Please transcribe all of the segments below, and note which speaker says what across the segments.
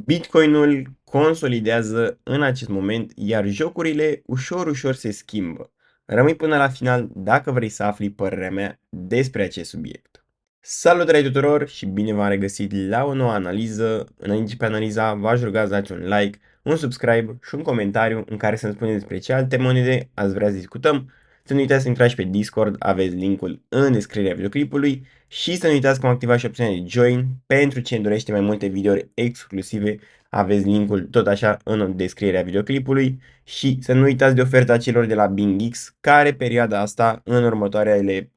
Speaker 1: Bitcoinul consolidează în acest moment, iar jocurile ușor se schimbă. Rămâi până la final dacă vrei să afli părerea mea despre acest subiect. Salutare tuturor și bine v-am regăsit la o nouă analiză. Înainte de analiza, v-aș ruga să dați un like, un subscribe și un comentariu în care să-mi spuneți despre ce alte monede ați vrea să discutăm. Să nu uitați să intrați pe Discord, aveți linkul în descrierea videoclipului și să nu uitați că am activat și opțiunea de Join pentru cine dorește mai multe videouri exclusive. Aveți linkul tot așa în descrierea videoclipului și să nu uitați de oferta celor de la BingX, care perioada asta, în următoarele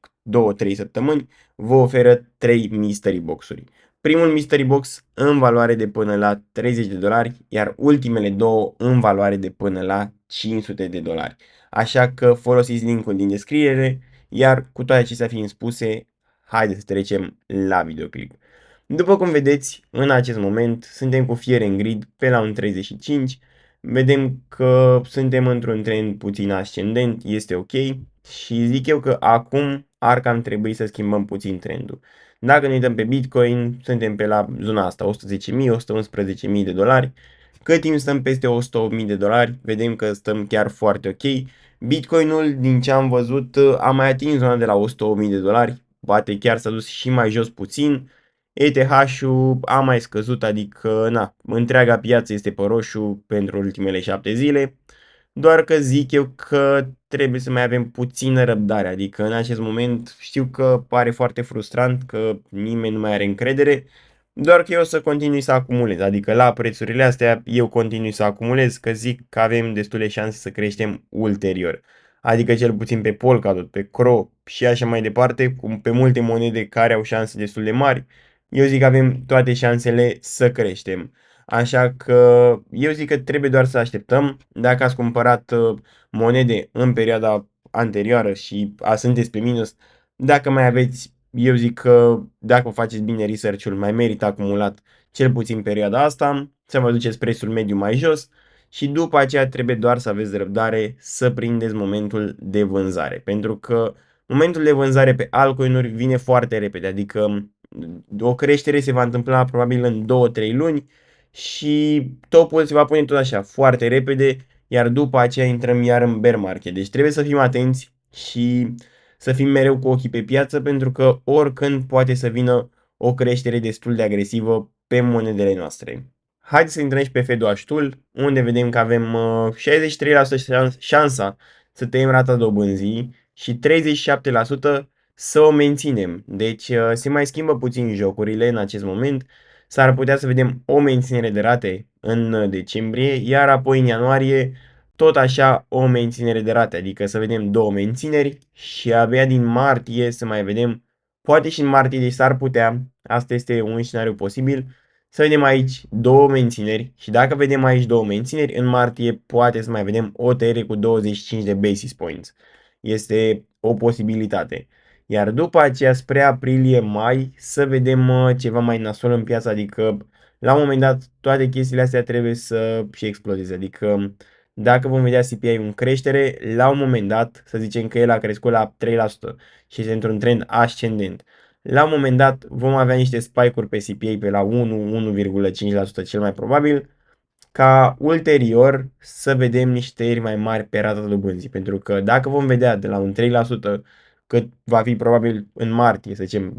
Speaker 1: 2-3 săptămâni, vă oferă 3 Mystery Box-uri. Primul Mystery Box în valoare de până la $30, iar ultimele două în valoare de până la $500. Așa că folosiți linkul din descriere, iar cu toate acestea fiind spuse, haideți să trecem la videoclip. După cum vedeți, în acest moment suntem cu fiere în grid pe la un 35. Vedem că suntem într-un trend puțin ascendent, este ok. Și zic eu că acum ar cam trebui să schimbăm puțin trendul. Dacă ne uităm pe Bitcoin, suntem pe la zona asta, 110.000, 111.000 de dolari. Cât timp stăm peste 108.000 de dolari, vedem că stăm chiar foarte ok. Bitcoinul, din ce am văzut, a mai atins zona de la 108.000 de dolari, poate chiar s-a dus și mai jos puțin. ETH-ul a mai scăzut, adică na, întreaga piață este pe roșu pentru ultimele 7 zile. Doar că zic eu că trebuie să mai avem puțină răbdare, adică în acest moment știu că pare foarte frustrant că nimeni nu mai are încredere, doar că eu o să continui să acumulez, adică la prețurile astea eu continui să acumulez, că zic că avem destule șanse să creștem ulterior. Adică cel puțin pe Polkadot, pe Cro și așa mai departe, cum pe multe monede care au șanse destul de mari, eu zic că avem toate șansele să creștem. Așa că eu zic că trebuie doar să așteptăm. Dacă ați cumpărat monede în perioada anterioară și sunteți pe minus, dacă mai aveți, eu zic că dacă faceți bine research-ul, mai merită acumulat cel puțin perioada asta, să vă duceți prețul mediu mai jos și după aceea trebuie doar să aveți răbdare să prindeți momentul de vânzare. Pentru că momentul de vânzare pe altcoin-uri vine foarte repede, adică o creștere se va întâmpla probabil în 2-3 luni și topul se va pune tot așa, foarte repede, iar după aceea intrăm iar în bear market. Deci trebuie să fim atenți și să fim mereu cu ochii pe piață, pentru că oricând poate să vină o creștere destul de agresivă pe monedele noastre. Haideți să intrăm și pe FEDUH-ul, unde vedem că avem 63% șansa să tăiem rata dobânzii și 37% să o menținem. Deci se mai schimbă puțin jocurile în acest moment. S-ar putea să vedem o menținere de rate în decembrie, iar apoi în ianuarie tot așa o menținere de rate, adică să vedem două mențineri și abia din martie să mai vedem, poate și în martie, deci s-ar putea, asta este un scenariu posibil, să vedem aici două mențineri și dacă vedem aici două mențineri, în martie poate să mai vedem o tăiere cu 25 de basis points. Este o posibilitate. Iar după aceea, spre aprilie-mai, să vedem ceva mai nasol în piață, adică la un moment dat toate chestiile astea trebuie să și explodeze. Adică dacă vom vedea CPI în creștere, la un moment dat, să zicem că el a crescut la 3% și este într-un trend ascendent. La un moment dat vom avea niște spike-uri pe CPI pe la 1-1,5% cel mai probabil, ca ulterior să vedem niște tăieri mai mari pe rata dobânzii. Pentru că dacă vom vedea de la un 3% cât va fi probabil în martie, să zicem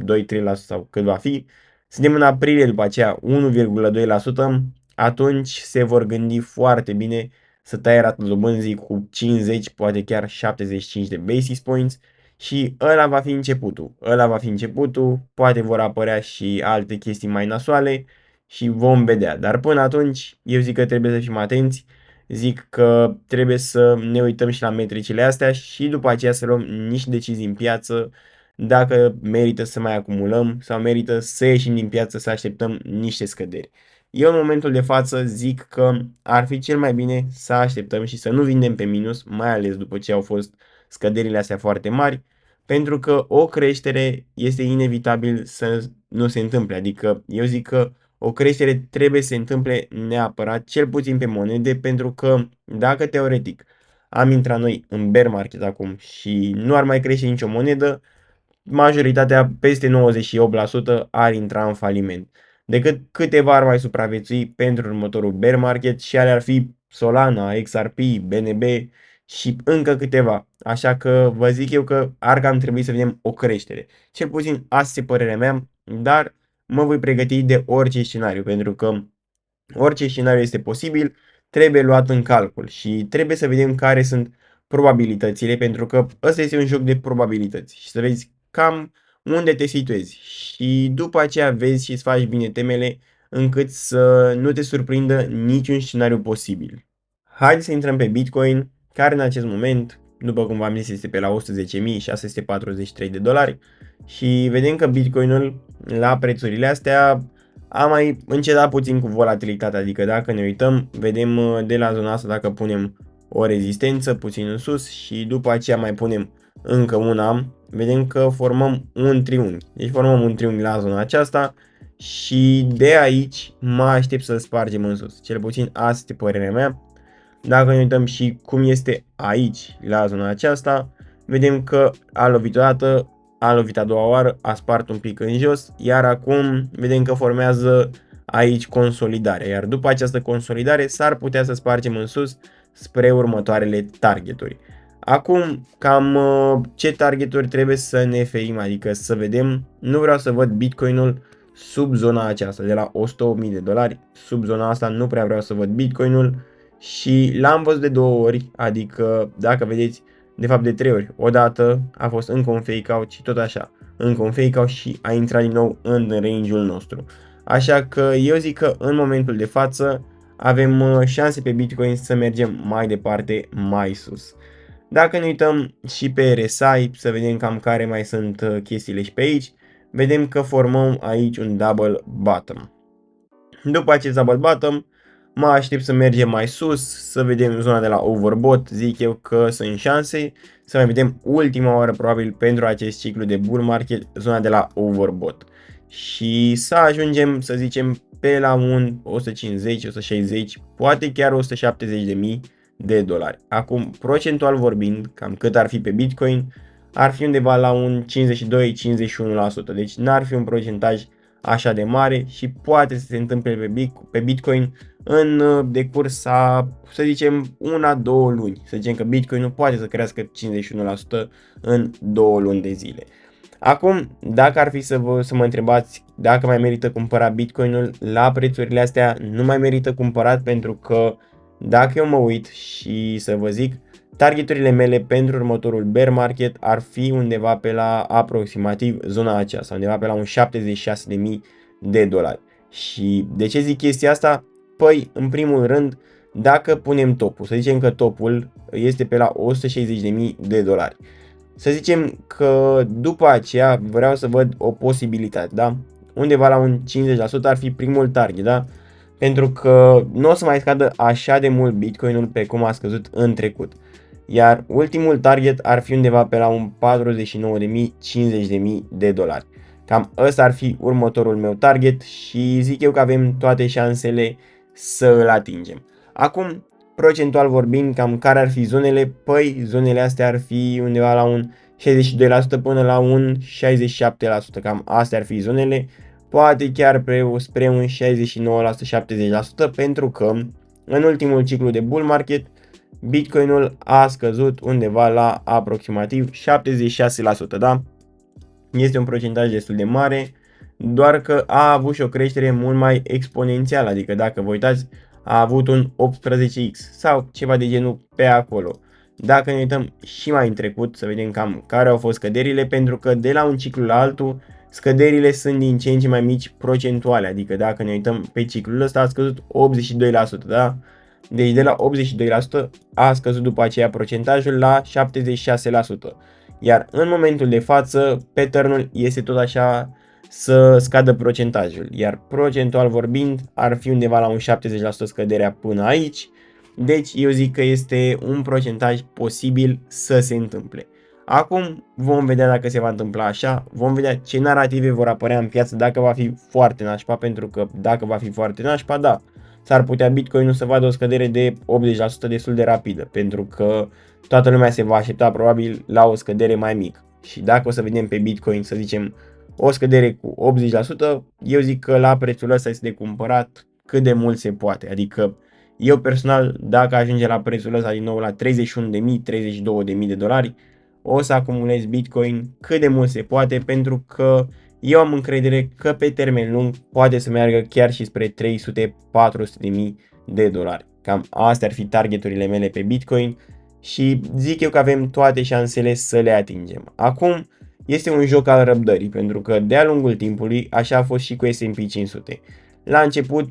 Speaker 1: 2-3% sau cât va fi, suntem în aprilie după aceea 1,2%, atunci se vor gândi foarte bine să taie rata dobânzii cu 50, poate chiar 75 de basis points și ăla va fi începutul. Ăla va fi începutul, poate vor apărea și alte chestii mai nasoale și vom vedea. Dar până atunci, eu zic că trebuie să fim atenți, zic că trebuie să ne uităm și la metricile astea și după aceea să luăm niște decizii în piață dacă merită să mai acumulăm sau merită să ieșim din piață să așteptăm niște scăderi. Eu în momentul de față zic că ar fi cel mai bine să așteptăm și să nu vindem pe minus, mai ales după ce au fost scăderile astea foarte mari, pentru că o creștere este inevitabil să nu se întâmple. Adică eu zic că o creștere trebuie să se întâmple neapărat, cel puțin pe monede, pentru că dacă teoretic am intrat noi în bear market acum și nu ar mai crește nicio monedă, majoritatea, peste 98%, ar intra în faliment. decât câteva ar mai supraviețui pentru următorul bear market și ale ar fi Solana, XRP, BNB și încă câteva. Așa că vă zic eu că ar cam trebui să vedem o creștere. Cel puțin asta e părerea mea, dar mă voi pregăti de orice scenariu, pentru că orice scenariu este posibil, trebuie luat în calcul și trebuie să vedem care sunt probabilitățile, pentru că ăsta este un joc de probabilități și să vezi cam unde te situezi și după aceea vezi și îți faci bine temele încât să nu te surprindă niciun scenariu posibil. Haideți să intrăm pe Bitcoin, care în acest moment, după cum v-am zis, este pe la 110.643 de dolari și vedem că Bitcoinul la prețurile astea a mai încetat puțin cu volatilitatea, adică dacă ne uităm, vedem de la zona asta dacă punem o rezistență puțin în sus și după aceea mai punem încă una, vedem că formăm un triunghi. Deci formăm un triunghi la zona aceasta și de aici mă aștept să-l spargem în sus. Cel puțin asta este părerea mea. Dacă ne uităm și cum este aici, la zona aceasta, vedem că a lovit o dată, a lovit a doua oară, a spart un pic în jos, iar acum vedem că formează aici consolidare, iar după această consolidare s-ar putea să spargem în sus spre următoarele targeturi. Acum, cam ce targeturi trebuie să ne ferim, adică să vedem, nu vreau să văd Bitcoinul sub zona aceasta, de la 108.000 de dolari, sub zona asta nu prea vreau să văd Bitcoinul și l-am văzut de două ori, adică dacă vedeți, de fapt de 3 ori. Odată a fost încă un fake out și tot așa, încă un fake out și a intrat din nou în range-ul nostru. Așa că eu zic că în momentul de față avem șanse pe Bitcoin să mergem mai departe, mai sus. Dacă ne uităm și pe RSI, să vedem cam care mai sunt chestiile și pe aici, vedem că formăm aici un double bottom. După acest double bottom, mă aștept să mergem mai sus, să vedem zona de la overbought, zic eu că sunt șanse, să mai vedem ultima oară probabil pentru acest ciclu de bull market, zona de la overbought. Și să ajungem, să zicem, pe la un 150, 160, poate chiar 170.000 de dolari. Acum, procentual vorbind, cam cât ar fi pe Bitcoin, ar fi undeva la un 52-51%, deci n-ar fi un procentaj așa de mare și poate să se întâmple pe Bitcoin în decurs a, să zicem, 1-2 luni. Să zicem că Bitcoinul poate să crească 51% în 2 luni de zile. Acum, dacă ar fi să mă întrebați dacă mai merită cumpărat Bitcoinul, la prețurile astea nu mai merită cumpărat, pentru că dacă eu mă uit și să vă zic, targeturile mele pentru următorul bear market ar fi undeva pe la aproximativ zona aceasta, undeva pe la un 76.000 de dolari. Și de ce zic chestia asta? Păi, în primul rând, dacă punem topul, să zicem că topul este pe la 160.000 de dolari. Să zicem că după aceea vreau să văd o posibilitate, da? Undeva la un 50% ar fi primul target, da? Pentru că nu o să mai scadă așa de mult Bitcoinul pe cum a scăzut în trecut. Iar ultimul target ar fi undeva pe la un 49.000-50.000 de dolari. Cam ăsta ar fi următorul meu target și zic eu că avem toate șansele să îl atingem. Acum, procentual vorbind, cam care ar fi zonele? Păi, zonele astea ar fi undeva la un 62% până la un 67%. Cam astea ar fi zonele. Poate chiar spre un 69%-70%, pentru că în ultimul ciclu de bull market Bitcoinul a scăzut undeva la aproximativ 76%, da? Este un procentaj destul de mare, doar că a avut și o creștere mult mai exponențială, adică dacă vă uitați, a avut un 18x sau ceva de genul pe acolo. Dacă ne uităm și mai în trecut, să vedem cam care au fost scăderile, pentru că de la un ciclu la altul, scăderile sunt din ce în ce mai mici procentuale, adică dacă ne uităm pe ciclul ăsta a scăzut 82%, da? Deci de la 82% a scăzut după aceea procentajul la 76%. Iar în momentul de față, pattern-ul este tot așa să scadă procentajul. Iar procentual vorbind, ar fi undeva la un 70% scăderea până aici. Deci eu zic că este un procentaj posibil să se întâmple. Acum vom vedea dacă se va întâmpla așa, vom vedea ce narative vor apărea în piață dacă va fi foarte nașpa, pentru că dacă va fi foarte nașpa, da, s-ar putea Bitcoinul să vadă o scădere de 80% destul de rapidă, pentru că toată lumea se va aștepta probabil la o scădere mai mică. Și dacă o să vedem pe Bitcoin, să zicem, o scădere cu 80%, eu zic că la prețul ăsta este de cumpărat cât de mult se poate. Adică eu personal, dacă ajunge la prețul ăsta din nou la 31.000, 32.000 de dolari, o să acumulez Bitcoin cât de mult se poate, pentru că eu am încredere că pe termen lung poate să meargă chiar și spre 300-400.000 de dolari. Cam astea ar fi targeturile mele pe Bitcoin și zic eu că avem toate șansele să le atingem. Acum este un joc al răbdării, pentru că de-a lungul timpului așa a fost și cu S&P 500. La început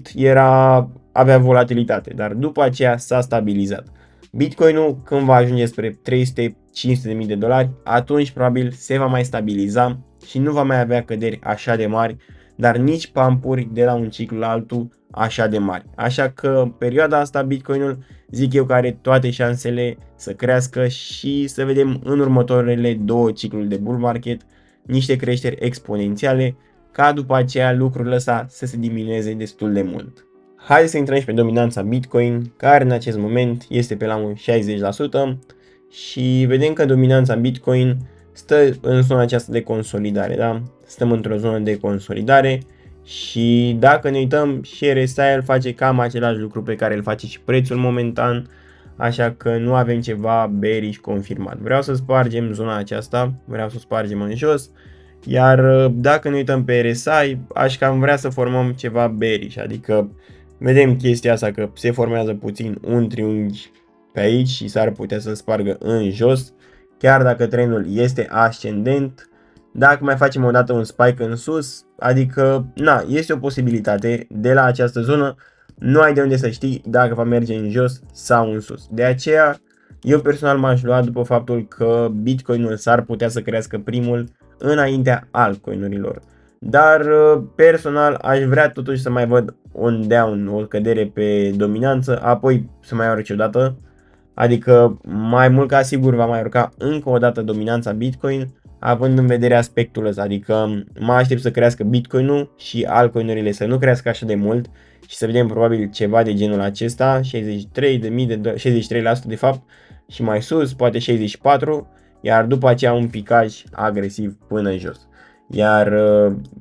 Speaker 1: avea volatilitate, dar după aceea s-a stabilizat. Bitcoinul când va ajunge spre 300-500.000 de dolari, atunci probabil se va mai stabiliza și nu va mai avea căderi așa de mari, dar nici pampuri de la un ciclu la altul așa de mari. Așa că în perioada asta Bitcoinul zic eu că are toate șansele să crească și să vedem în următoarele două cicluri de bull market niște creșteri exponențiale, ca după aceea lucrurile astea să se diminueze destul de mult. Haideți să intrăm și pe dominanța Bitcoin, care în acest moment este pe la un 60% și vedem că dominanța Bitcoin stă în zona aceasta de consolidare, da? Stăm într-o zonă de consolidare și dacă ne uităm, și RSI face cam același lucru pe care îl face și prețul momentan, așa că nu avem ceva bearish confirmat. Vreau să spargem zona aceasta, vreau să o spargem în jos, iar dacă ne uităm pe RSI, aș cam vrea să formăm ceva bearish, adică vedem chestia asta că se formează puțin un triunghi pe aici și s-ar putea să spargă în jos, chiar dacă trendul este ascendent. Dacă mai facem o dată un spike în sus, adică este o posibilitate de la această zonă, nu ai de unde să știi dacă va merge în jos sau în sus. De aceea eu personal m-aș lua după faptul că Bitcoinul s-ar putea să crească primul înaintea altcoinurilor. Dar personal aș vrea totuși să mai văd un down, o cădere pe dominanță, apoi să mai urce o dată. Adică mai mult ca sigur va mai urca încă o dată dominanța Bitcoin, având în vedere aspectul ăsta, adică mă aștept să crească Bitcoinul și altcoinurile să nu crească așa de mult și să vedem probabil ceva de genul acesta, 63% de fapt și mai sus, poate 64%, iar după aceea un picaj agresiv până jos. Iar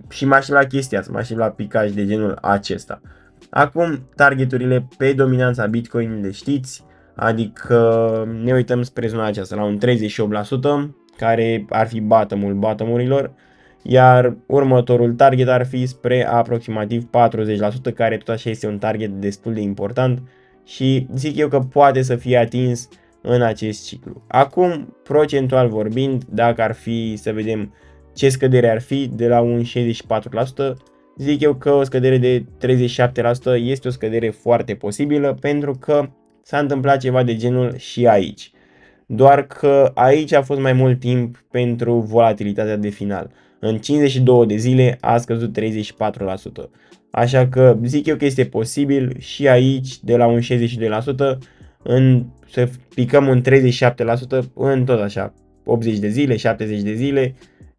Speaker 1: și mă aștept la chestia asta, mă aștept la picaj de genul acesta. Acum targeturile pe dominanța Bitcoin le știți, adică ne uităm spre zona aceasta la un 38%, care ar fi bottom-urilor, iar următorul target ar fi spre aproximativ 40%, care tot așa este un target destul de important și zic eu că poate să fie atins în acest ciclu. Acum, procentual vorbind, dacă ar fi să vedem ce scădere ar fi de la un 64%, zic eu că o scădere de 37% este o scădere foarte posibilă, pentru că s-a întâmplat ceva de genul și aici. Doar că aici a fost mai mult timp pentru volatilitatea de final. În 52 de zile a scăzut 34%. Așa că zic eu că este posibil și aici de la un 62% să picăm un 37% în tot așa 80 de zile, 70 de zile.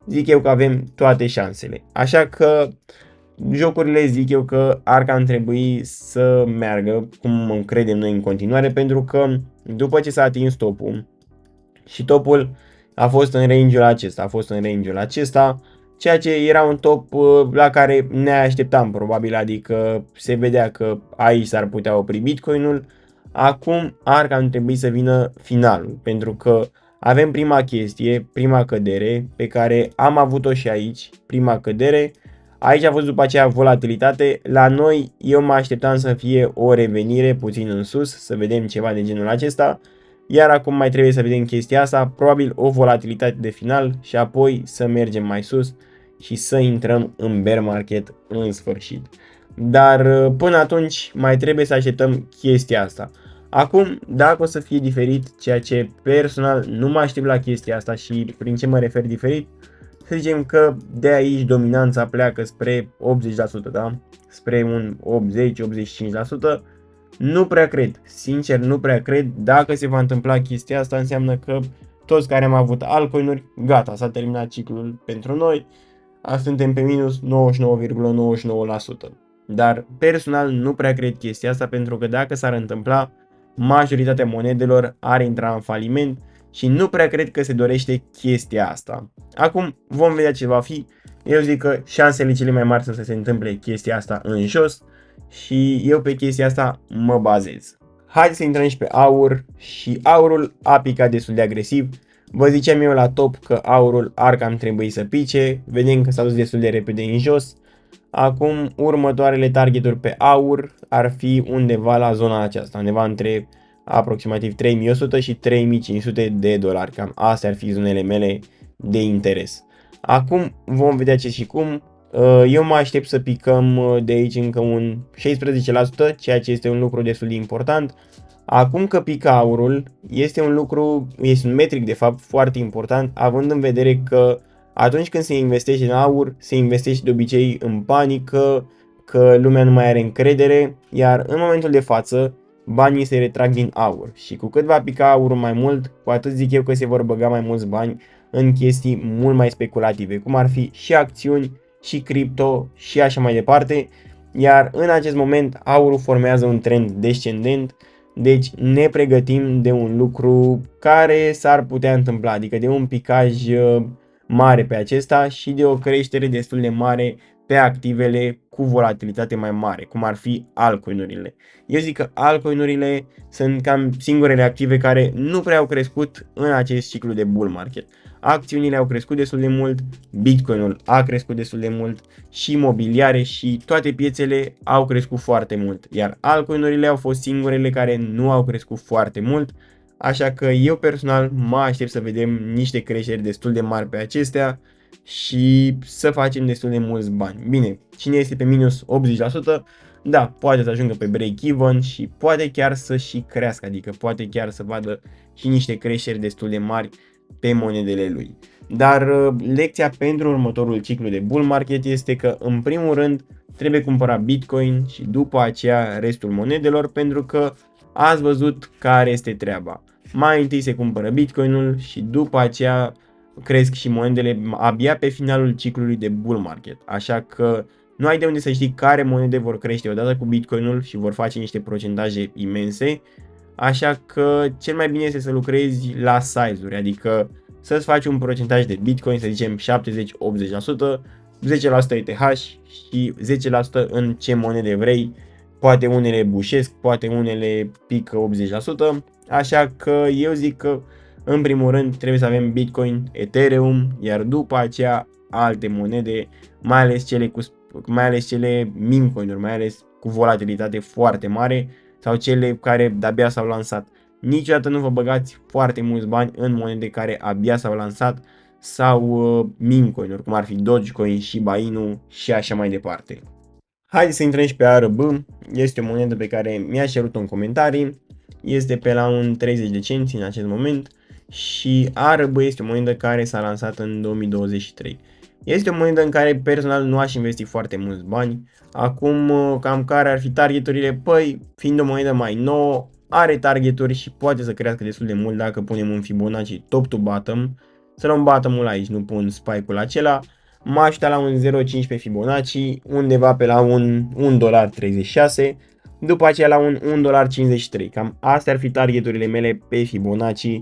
Speaker 1: Zic eu că avem toate șansele. Așa că jocurile zic eu că ar cam trebui să meargă cum credem noi în continuare, pentru că după ce s-a atins topul și topul a fost în range-ul acesta, ceea ce era un top la care ne așteptam probabil, adică se vedea că aici s-ar putea opri Bitcoinul. Acum ar cam trebui să vină finalul, pentru că avem prima chestie, prima cădere pe care am avut-o și aici, prima cădere. Aici a fost după aceea volatilitate, la noi eu mă așteptam să fie o revenire puțin în sus, să vedem ceva de genul acesta, iar acum mai trebuie să vedem chestia asta, probabil o volatilitate de final și apoi să mergem mai sus și să intrăm în bear market în sfârșit. Dar până atunci mai trebuie să așteptăm chestia asta. Acum, dacă o să fie diferit, ceea ce personal nu mă aștept la chestia asta și prin ce mă refer diferit, să zicem că de aici dominanța pleacă spre 80%, da? Spre un 80-85%. Nu prea cred, sincer nu prea cred. Dacă se va întâmpla chestia asta, înseamnă că toți care am avut altcoinuri, gata, s-a terminat ciclul pentru noi. Suntem pe minus 99,99%. Dar personal nu prea cred chestia asta, pentru că dacă s-ar întâmpla, majoritatea monedelor ar intra în faliment și nu prea cred că se dorește chestia asta. Acum vom vedea ce va fi. Eu zic că șansele cele mai mari sunt să se întâmple chestia asta în jos și eu pe chestia asta mă bazez. Haideți să intrăm și pe aur și aurul a picat destul de agresiv. Vă ziceam eu la top că aurul ar cam trebui să pice, vedem că s-a dus destul de repede în jos. Acum următoarele targeturi pe aur ar fi undeva la zona aceasta, undeva între aproximativ 3100 și 3500 de dolari, cam astea ar fi zonele mele de interes. Acum vom vedea ce și cum. Eu mă aștept să picăm de aici încă un 16%, ceea ce este un lucru destul de important. Acum că pică aurul, este un metric de fapt foarte important, având în vedere că atunci când se investește în aur, se investește de obicei în panică, că lumea nu mai are încredere, iar în momentul de față banii se retrag din aur și cu cât va pica aurul mai mult, cu atât zic eu că se vor băga mai mulți bani în chestii mult mai speculative, cum ar fi și acțiuni, și cripto și așa mai departe, iar în acest moment aurul formează un trend descendent, deci ne pregătim de un lucru care s-ar putea întâmpla, adică de un picaj mare pe acesta și de o creștere destul de mare pe activele cu volatilitate mai mare, cum ar fi altcoin-urile. Eu zic că altcoin-urile sunt cam singurele active care nu prea au crescut în acest ciclu de bull market. Acțiunile au crescut destul de mult, Bitcoin-ul a crescut destul de mult și imobiliare și toate piețele au crescut foarte mult, iar altcoin-urile au fost singurele care nu au crescut foarte mult, așa că eu personal mă aștept să vedem niște creșteri destul de mari pe acestea și să facem destul de mulți bani. Bine, cine este pe minus 80%, da, poate să ajungă pe break-even și poate chiar să și crească, adică poate chiar să vadă și niște creșteri destul de mari pe monedele lui. Dar lecția pentru următorul ciclu de bull market este că în primul rând trebuie cumpărat Bitcoin și după aceea restul monedelor, pentru că ați văzut care este treaba. Mai întâi se cumpără Bitcoinul și după aceea cresc și monedele abia pe finalul ciclului de bull market. Așa că nu ai de unde să știi care monede vor crește odată cu Bitcoinul și vor face niște procentaje imense. Așa că cel mai bine este să lucrezi la size-uri, adică să-ți faci un procentaj de Bitcoin, să zicem 70-80%, 10% ETH și 10% în ce monede vrei. Poate unele bușesc, poate unele pică 80%, așa că eu zic că în primul rând trebuie să avem Bitcoin, Ethereum, iar după aceea alte monede, mai ales cele meme coin-uri, mai ales cu volatilitate foarte mare sau cele care de-abia s-au lansat. Niciodată nu vă băgați foarte mulți bani în monede care abia s-au lansat sau meme coin-uri, cum ar fi Dogecoin, Shiba Inu și așa mai departe. Haideți să intrăm și pe ARB, este o monedă pe care mi-a cerut-o în comentarii, este pe la un 30 de cenți în acest moment și ARB este o monedă care s-a lansat în 2023. Este o monedă în care personal nu aș investi foarte mulți bani. Acum cam care ar fi targeturile? Păi, fiind o monedă mai nouă, are targeturi și poate să crească destul de mult dacă punem un Fibonacci top to bottom. Să luăm bottom-ul aici, nu pun spike-ul acela. M-aș aștepta la un 0,15 Fibonacci, undeva pe la un $1,36, după aceea la un $1,53. Cam astea ar fi targeturile mele pe Fibonacci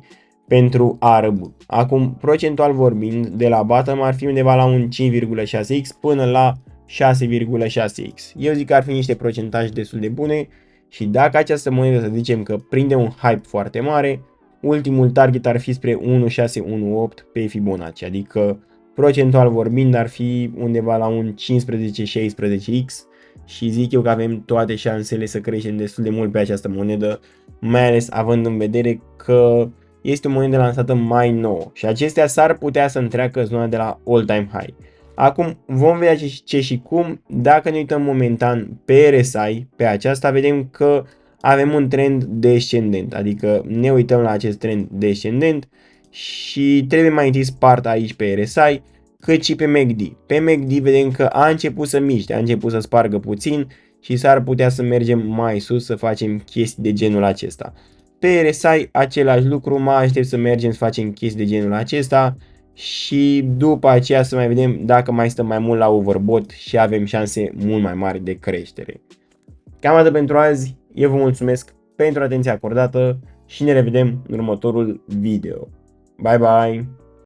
Speaker 1: pentru ARB. Acum, procentual vorbind, de la bottom ar fi undeva la un 5,6x până la 6,6x. Eu zic că ar fi niște procentaje destul de bune și dacă această monedă, să zicem că prinde un hype foarte mare, ultimul target ar fi spre 1,618 pe Fibonacci, adică procentual vorbind ar fi undeva la un 15-16x și zic eu că avem toate șansele să creștem destul de mult pe această monedă, mai ales având în vedere că este o monedă lansată mai nouă și acestea s-ar putea să întreacă zona de la all-time high. Acum vom vedea ce și cum. Dacă ne uităm momentan pe RSI, pe aceasta vedem că avem un trend descendent, adică ne uităm la acest trend descendent și trebuie mai întâi spart aici pe RSI, cât și pe MACD. Pe MACD vedem că a început să miște, a început să spargă puțin și s-ar putea să mergem mai sus să facem chestii de genul acesta. Pe RSI același lucru, mă aștept să mergem să facem chestii de genul acesta și după aceea să mai vedem dacă mai stăm mai mult la overbought și avem șanse mult mai mari de creștere. Cam atât pentru azi, eu vă mulțumesc pentru atenția acordată și ne revedem în următorul video. Bye bye!